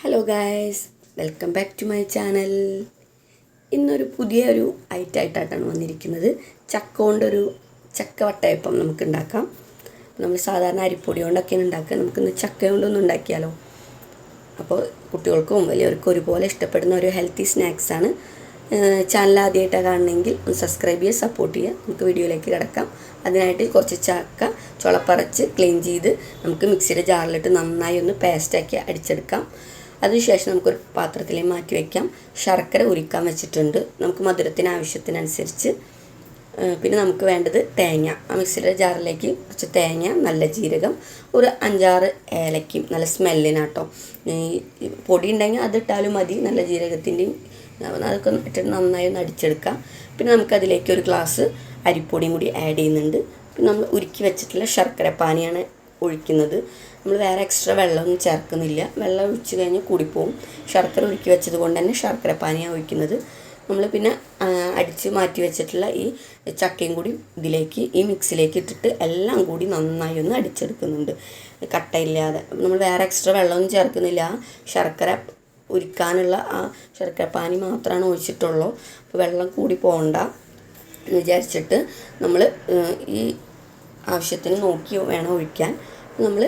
Hello guys, welcome back to my channel. ഇന്നൊരു പുതിയൊരു ഐറ്റമായിട്ടാണ് വന്നിരിക്കുന്നത്. ചക്ക കൊണ്ടൊരു ചക്ക വട്ടയപ്പം നമുക്ക് ഉണ്ടാക്കാം. നമ്മൾ സാധാരണ അരിപ്പൊടി കൊണ്ടൊക്കെയാണ് ഉണ്ടാക്കുക. നമുക്കിന്ന് ചക്ക കൊണ്ടൊന്നും ഉണ്ടാക്കിയാലോ. അപ്പോൾ കുട്ടികൾക്കും വലിയവർക്കും ഒരുപോലെ ഇഷ്ടപ്പെടുന്ന ഒരു ഹെൽത്തി സ്നാക്സാണ്. ചാനൽ ആദ്യമായിട്ടാണ് കാണണമെങ്കിൽ ഒന്ന് സബ്സ്ക്രൈബ് ചെയ്യുക, സപ്പോർട്ട് ചെയ്യുക. നമുക്ക് വീഡിയോയിലേക്ക് കിടക്കാം. അതിനായിട്ട് കുറച്ച് ചക്ക ചുളപ്പറച്ച് ക്ലീൻ ചെയ്ത് നമുക്ക് മിക്സിയുടെ ജാറിലിട്ട് നന്നായി ഒന്ന് പേസ്റ്റാക്കി അടിച്ചെടുക്കാം. അതിനുശേഷം നമുക്കൊരു പാത്രത്തിലേക്ക് മാറ്റി വയ്ക്കാം. ശർക്കര ഉരുക്കാൻ വെച്ചിട്ടുണ്ട്. നമുക്ക് മധുരത്തിന് ആവശ്യത്തിനനുസരിച്ച്. പിന്നെ നമുക്ക് വേണ്ടത് തേങ്ങ. ആ മിക്സിയുടെ ജാറിലേക്ക് കുറച്ച് തേങ്ങ, നല്ല ജീരകം, ഒരു 5-6 ഏലക്കയും നല്ല സ്മെല്ലിനാട്ടോ. പൊടി ഉണ്ടെങ്കിൽ അതിട്ടാലും മതി. നല്ല ജീരകത്തിൻ്റെയും അതൊക്കെ ഇട്ടിട്ട് നന്നായി ഒന്ന് അടിച്ചെടുക്കാം. പിന്നെ നമുക്കതിലേക്ക് ഒരു ഗ്ലാസ് അരിപ്പൊടിയും കൂടി ആഡ് ചെയ്യുന്നുണ്ട്. പിന്നെ നമ്മൾ ഉരുക്കി വെച്ചിട്ടുള്ള ശർക്കര പാനിയാണ് ഒഴിക്കുന്നത്. നമ്മൾ വേറെ എക്സ്ട്രാ വെള്ളമൊന്നും ചേർക്കുന്നില്ല. വെള്ളം ഒഴിച്ച് കഴിഞ്ഞ് കൂടിപ്പോവും. ശർക്കര ഉരുക്കി വെച്ചത് കൊണ്ട് തന്നെ ശർക്കര പാനിയാണ് ഒഴിക്കുന്നത്. നമ്മൾ പിന്നെ അടിച്ച് മാറ്റി വെച്ചിട്ടുള്ള ഈ ചക്കയും കൂടി ഇതിലേക്ക് ഈ മിക്സിലേക്ക് ഇട്ടിട്ട് എല്ലാം കൂടി നന്നായി ഒന്ന് അടിച്ചെടുക്കുന്നുണ്ട്, കട്ടയില്ലാതെ. നമ്മൾ വേറെ എക്സ്ട്രാ വെള്ളമൊന്നും ചേർക്കുന്നില്ല. ശർക്കര ഉരുക്കാനുള്ള ആ ശർക്കര പാനി മാത്രമാണ് ഒഴിച്ചിട്ടുള്ളൂ. അപ്പോൾ വെള്ളം കൂടി പോകണ്ട എന്ന് വിചാരിച്ചിട്ട് നമ്മൾ ഈ ആവശ്യത്തിന് നോക്കി വേണം ഒഴിക്കാൻ. നമ്മൾ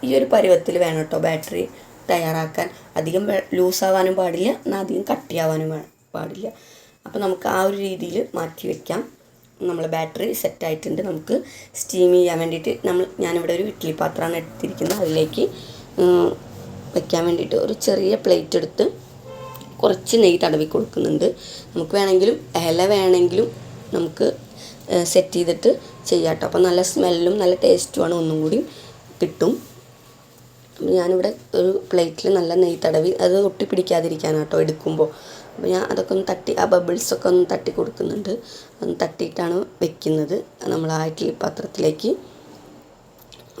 ഈ ഒരു പരുവത്തിൽ വേണം കേട്ടോ ബാറ്ററി തയ്യാറാക്കാൻ. അധികം ലൂസാവാനും പാടില്ല, എന്നാൽ അധികം കട്ടിയാവാനും പാടില്ല. അപ്പോൾ നമുക്ക് ആ ഒരു രീതിയിൽ മാറ്റി വയ്ക്കാം. നമ്മൾ ബാറ്ററി സെറ്റായിട്ടുണ്ട്. നമുക്ക് സ്റ്റീം ചെയ്യാൻ വേണ്ടിയിട്ട് ഞാനിവിടെ ഒരു ഇഡ്ഡലി പാത്രമാണ് എടുത്തിരിക്കുന്നത്. അതിലേക്ക് വയ്ക്കാൻ വേണ്ടിയിട്ട് ഒരു ചെറിയ പ്ലേറ്റ് എടുത്ത് കുറച്ച് നെയ്യ് തടവി കൊടുക്കുന്നുണ്ട്. നമുക്ക് വേണമെങ്കിലും ഇല വേണമെങ്കിലും നമുക്ക് സെറ്റ് ചെയ്തിട്ട് ചെയ്യാം കേട്ടോ. അപ്പോൾ നല്ല സ്മെല്ലും നല്ല ടേസ്റ്റുമാണ് ഒന്നും കൂടി കിട്ടും. ഞാനിവിടെ ഒരു പ്ലേറ്റിൽ നല്ല നെയ്യ് തടവി, അത് ഒട്ടിപ്പിടിക്കാതിരിക്കാനാണ് കേട്ടോ എടുക്കുമ്പോൾ. അപ്പോൾ ഞാൻ അതൊക്കെ ഒന്ന് തട്ടി, ആ ബബിൾസൊക്കെ ഒന്ന് തട്ടി കൊടുക്കുന്നുണ്ട്. ഒന്ന് തട്ടിയിട്ടാണ് വെക്കുന്നത് നമ്മൾ ആ ഇഡ്ഡലി പാത്രത്തിലേക്ക്.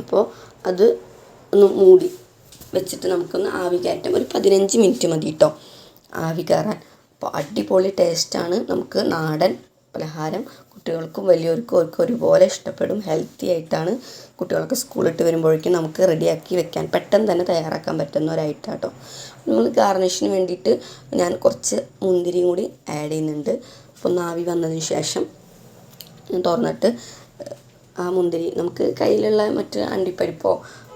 അപ്പോൾ അത് ഒന്ന് മൂടി വെച്ചിട്ട് നമുക്കൊന്ന് ആവി കയറ്റാം. ഒരു 15 മിനിറ്റ് മതി കേട്ടോ ആവി കയറാൻ. അപ്പോൾ അടിപൊളി ടേസ്റ്റാണ്. നമുക്ക് നാടൻ പലഹാരം കുട്ടികൾക്കും വലിയവർക്കും ഒക്കെ ഒരുപോലെ ഇഷ്ടപ്പെടും. ഹെൽത്തി ആയിട്ടാണ്. കുട്ടികൾക്ക് സ്കൂളിട്ട് വരുമ്പോഴേക്കും നമുക്ക് റെഡിയാക്കി വെക്കാൻ പെട്ടെന്ന് തന്നെ തയ്യാറാക്കാൻ പറ്റുന്ന ഒരു ഐറ്റം കേട്ടോ. നമ്മൾ ഗാർണിഷിന് വേണ്ടിയിട്ട് ഞാൻ കുറച്ച് മുന്തിരിയും കൂടി ആഡ് ചെയ്യുന്നുണ്ട്. അപ്പോൾ ഒന്ന് ആവി വന്നതിന് ശേഷം തുറന്നിട്ട് ആ മുന്തിരി നമുക്ക് കയ്യിലുള്ള മറ്റ് അണ്ടിപ്പരിപ്പോ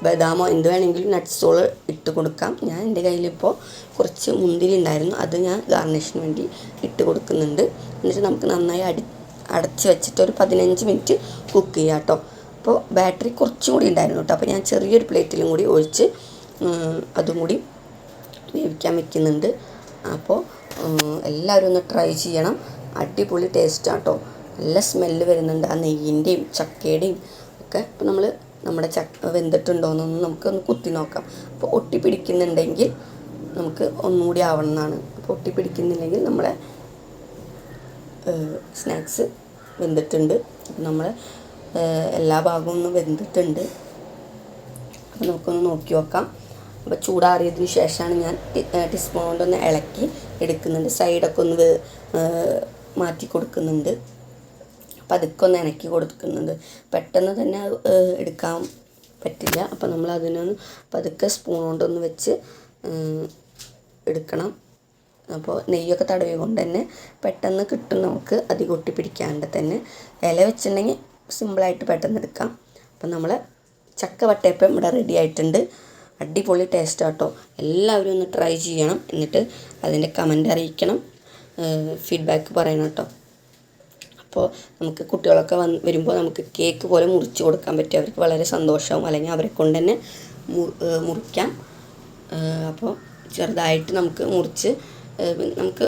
ബദാമോ എന്ത് വേണമെങ്കിലും നട്ട്സുകൾ ഇട്ട് കൊടുക്കാം. ഞാൻ എൻ്റെ കയ്യിലിപ്പോൾ കുറച്ച് മുന്തിരി ഉണ്ടായിരുന്നു, അത് ഞാൻ ഗാർണിഷിന് വേണ്ടി ഇട്ട് കൊടുക്കുന്നുണ്ട്. എന്നിട്ട് നമുക്ക് നന്നായി അടച്ച് വെച്ചിട്ട് ഒരു 15 മിനിറ്റ് കുക്ക് ചെയ്യാം കേട്ടോ. അപ്പോൾ ബാറ്ററി കുറച്ചും കൂടി ഉണ്ടായിരുന്നു കേട്ടോ. അപ്പോൾ ഞാൻ ചെറിയൊരു പ്ലേറ്റിലും കൂടി ഒഴിച്ച് അതും കൂടി വേവിക്കാൻ വെക്കുന്നുണ്ട്. അപ്പോൾ എല്ലാവരും ഒന്ന് ട്രൈ ചെയ്യണം. അടിപൊളി ടേസ്റ്റാണ് കേട്ടോ. നല്ല സ്മെല്ല് വരുന്നുണ്ട് ആ നെയ്യിൻ്റെയും ചക്കയുടെയും ഒക്കെ. അപ്പോൾ നമ്മുടെ ചക്ക വെന്തിട്ടുണ്ടോയെന്നൊന്ന് നമുക്കൊന്ന് കുത്തി നോക്കാം. അപ്പോൾ ഒട്ടിപ്പിടിക്കുന്നുണ്ടെങ്കിൽ നമുക്ക് ഒന്നുകൂടി ആവണമെന്നാണ്. അപ്പോൾ ഒട്ടിപ്പിടിക്കുന്നില്ലെങ്കിൽ നമ്മളെ സ്നാക്സ് വെന്തിട്ടുണ്ട്. അപ്പോൾ നമ്മൾ എല്ലാ ഭാഗവും ഒന്ന് വെന്തിട്ടുണ്ട്. അപ്പോൾ നമുക്കൊന്ന് നോക്കി നോക്കാം. അപ്പോൾ ചൂടാറിയതിന് ശേഷമാണ് ഞാൻ ടീസ്പൂൺ കൊണ്ടൊന്ന് ഇളക്കി എടുക്കുന്നുണ്ട്. സൈഡൊക്കെ ഒന്ന് മാറ്റി കൊടുക്കുന്നുണ്ട്. അപ്പോൾ അതൊക്കെ ഒന്ന് ഇണക്കി കൊടുക്കുന്നുണ്ട്. പെട്ടെന്ന് തന്നെ എടുക്കാൻ പറ്റില്ല. അപ്പോൾ നമ്മൾ അതിനൊന്ന് പതുക്കെ സ്പൂൺ കൊണ്ടൊന്ന് വെച്ച് എടുക്കണം. അപ്പോൾ നെയ്യൊക്കെ തടവി കൊണ്ട് തന്നെ പെട്ടെന്ന് കിട്ടും നമുക്ക്, അധികം ഒട്ടിപ്പിടിക്കാണ്ട് തന്നെ. ഇല വെച്ചിട്ടുണ്ടെങ്കിൽ സിമ്പിളായിട്ട് പെട്ടെന്ന് എടുക്കാം. അപ്പം നമ്മൾ ചക്ക വട്ടയപ്പം ഇവിടെ റെഡി ആയിട്ടുണ്ട്. അടിപൊളി ടേസ്റ്റ് കേട്ടോ. എല്ലാവരും ഒന്ന് ട്രൈ ചെയ്യണം. എന്നിട്ട് അതിൻ്റെ കമൻ്റ് അറിയിക്കണം, ഫീഡ്ബാക്ക് പറയണം കേട്ടോ. അപ്പോൾ നമുക്ക് കുട്ടികളൊക്കെ വരുമ്പോൾ നമുക്ക് കേക്ക് പോലെ മുറിച്ച് കൊടുക്കാൻ പറ്റും. അവർക്ക് വളരെ സന്തോഷമാവും. അല്ലെങ്കിൽ അവരെ കൊണ്ട് തന്നെ മുറിക്കാം. അപ്പോൾ ചെറുതായിട്ട് നമുക്ക് മുറിച്ച് നമുക്ക്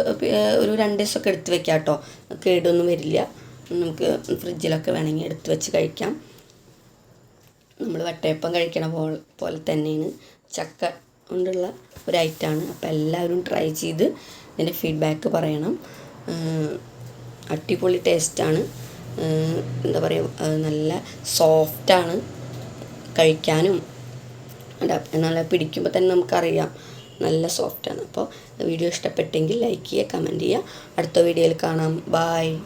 ഒരു 2 ദിവസമൊക്കെ എടുത്ത് വെക്കാം കേട്ടോ. കേടൊന്നും വരില്ല. നമുക്ക് ഫ്രിഡ്ജിലൊക്കെ വേണമെങ്കിൽ എടുത്ത് വെച്ച് കഴിക്കാം. നമ്മൾ വട്ടയപ്പം കഴിക്കണ പോലെ തന്നെയാണ് ചക്ക കൊണ്ടുള്ള ഒരു ഐറ്റമാണ്. അപ്പോൾ എല്ലാവരും ട്രൈ ചെയ്ത് ഇതിൻ്റെ ഫീഡ്ബാക്ക് പറയണം. അടിപൊളി ടേസ്റ്റാണ്. എന്താ പറയുക, നല്ല സോഫ്റ്റാണ് കഴിക്കാനും. നല്ല പിടിക്കുമ്പോൾ തന്നെ നമുക്കറിയാം നല്ല സോഫ്റ്റാണ്. അപ്പോൾ വീഡിയോ ഇഷ്ടപ്പെട്ടെങ്കിൽ ലൈക്ക് ചെയ്യുക, കമൻറ്റ് ചെയ്യുക. അടുത്ത വീഡിയോയിൽ കാണാം. ബായ്.